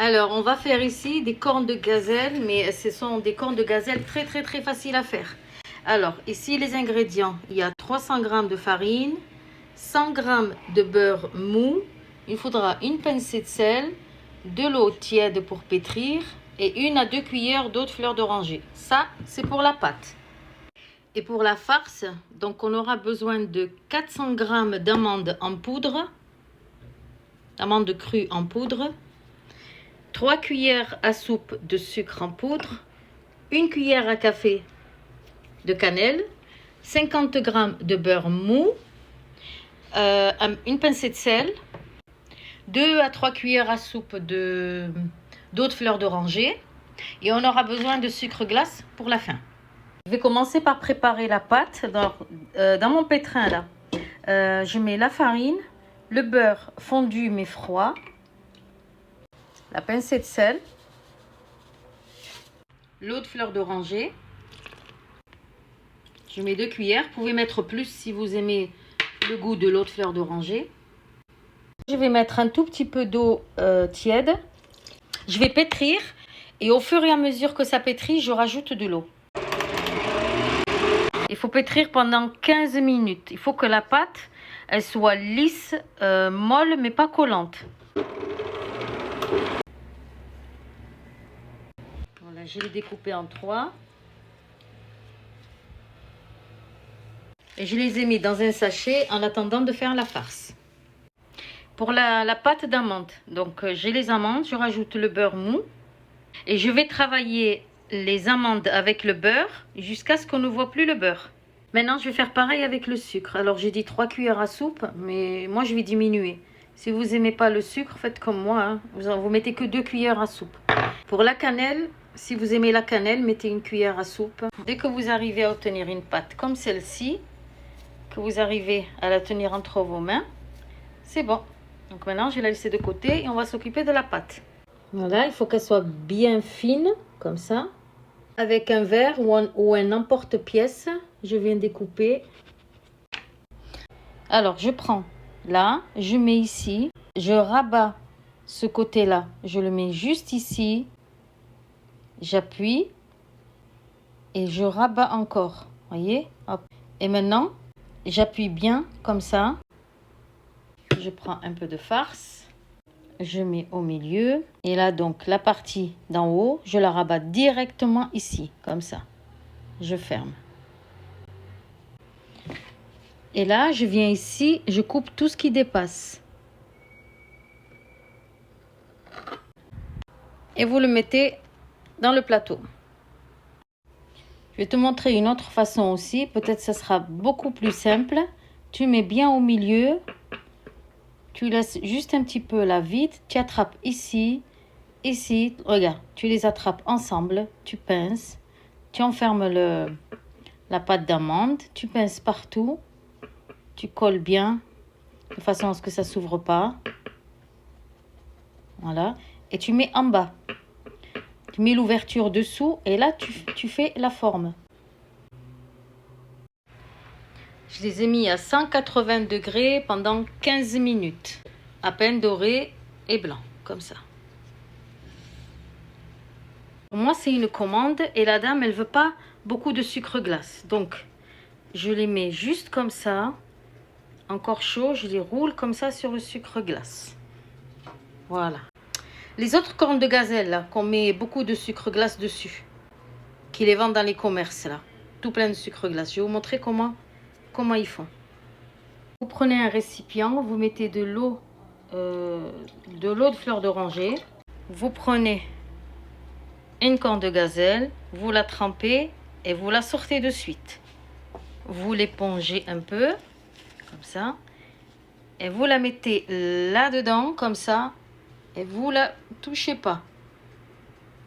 Alors, on va faire ici des cornes de gazelle, mais ce sont des cornes de gazelle très faciles à faire. Alors, ici les ingrédients, il y a 300 g de farine, 100 g de beurre mou, il faudra une pincée de sel, de l'eau tiède pour pétrir et 1 à 2 cuillères d'eau de fleur d'oranger. Ça, c'est pour la pâte. Et pour la farce, donc on aura besoin de 400 g d'amandes en poudre, amandes crues en poudre, 3 cuillères à soupe de sucre en poudre, 1 cuillère à café de cannelle, 50 g de beurre mou, une pincée de sel, 2 à 3 cuillères à soupe d'eau de fleur d'oranger et on aura besoin de sucre glace pour la fin. Je vais commencer par préparer la pâte. Dans mon pétrin là, je mets la farine, le beurre fondu mais froid, la pincée de sel, l'eau de fleur d'oranger. Je mets 2 cuillères. Vous pouvez mettre plus si vous aimez le goût de l'eau de fleur d'oranger. Je vais mettre un tout petit peu d'eau tiède. Je vais pétrir et au fur et à mesure que ça pétrit, je rajoute de l'eau. Il faut pétrir pendant 15 minutes. Il faut que la pâte elle soit lisse, molle mais pas collante. Voilà, je l'ai découpé en 3. Et je les ai mis dans un sachet en attendant de faire la farce. Pour la pâte d'amande, donc j'ai les amandes, je rajoute le beurre mou. Et je vais travailler les amandes avec le beurre jusqu'à ce qu'on ne voit plus le beurre. Maintenant, je vais faire pareil avec le sucre. Alors, j'ai dit 3 cuillères à soupe, mais moi, je vais diminuer. Si vous n'aimez pas le sucre, faites comme moi. Hein. Vous mettez que 2 cuillères à soupe. Pour la cannelle, si vous aimez la cannelle, mettez 1 cuillère à soupe. Dès que vous arrivez à obtenir une pâte comme celle-ci, que vous arrivez à la tenir entre vos mains, c'est bon. Donc maintenant, je vais la laisser de côté et on va s'occuper de la pâte. Voilà, il faut qu'elle soit bien fine, comme ça. Avec un verre ou un emporte-pièce, je viens découper. Alors, je prends là, je mets ici, je rabats ce côté-là, je le mets juste ici, j'appuie et je rabats encore, voyez, hop. Et maintenant, j'appuie bien comme ça. Je prends un peu de farce. Je mets au milieu et là donc la partie d'en haut je la rabats directement ici comme ça, je ferme et là je viens ici, je coupe tout ce qui dépasse et vous le mettez dans le plateau. Je vais te montrer une autre façon aussi, peut-être ça sera beaucoup plus simple. Tu mets bien au milieu. Tu laisses juste un petit peu la vide, tu attrapes ici, ici, regarde, tu les attrapes ensemble, tu pinces, tu enfermes la pâte d'amande, tu pinces partout, tu colles bien, de façon à ce que ça ne s'ouvre pas. Voilà, et tu mets en bas. Tu mets l'ouverture dessous et là, tu fais la forme. Je les ai mis à 180 degrés pendant 15 minutes. À peine doré et blanc, comme ça. Pour moi, c'est une commande et la dame, elle veut pas beaucoup de sucre glace. Donc, je les mets juste comme ça. Encore chaud, je les roule comme ça sur le sucre glace. Voilà. Les autres cornes de gazelle, là, qu'on met beaucoup de sucre glace dessus, qui les vendent dans les commerces, là, tout plein de sucre glace. Je vais vous montrer comment ils font. Vous prenez un récipient, vous mettez de l'eau de fleur d'oranger. Vous prenez une corne de gazelle, vous la trempez et vous la sortez de suite. Vous l'épongez un peu, comme ça, et vous la mettez là-dedans, comme ça, et vous la touchez pas.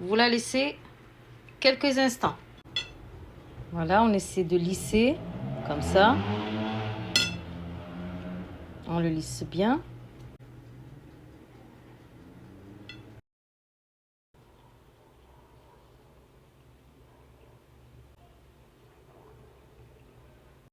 Vous la laissez quelques instants. Voilà, on essaie de lisser, comme ça. On le lisse bien.